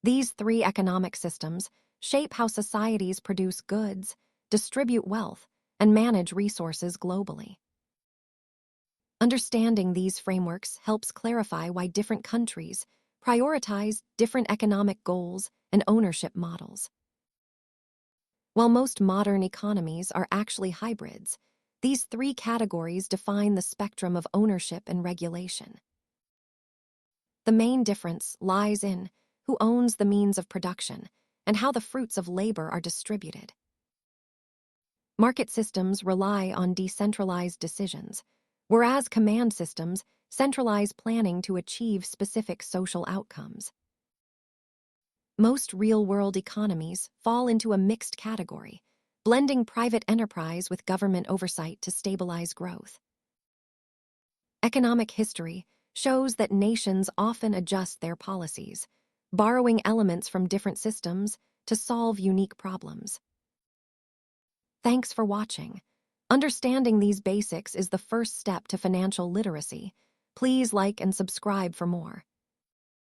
These three economic systems shape how societies produce goods, distribute wealth, and manage resources globally. Understanding these frameworks helps clarify why different countries prioritize different economic goals and ownership models. While most modern economies are actually hybrids, these three categories define the spectrum of ownership and regulation. The main difference lies in who owns the means of production and how the fruits of labor are distributed. Market systems rely on decentralized decisions, whereas command systems centralize planning to achieve specific social outcomes. Most real-world economies fall into a mixed category, blending private enterprise with government oversight to stabilize growth. Economic history shows that nations often adjust their policies, borrowing elements from different systems to solve unique problems. Thanks for watching. Understanding these basics is the first step to financial literacy. Please like and subscribe for more.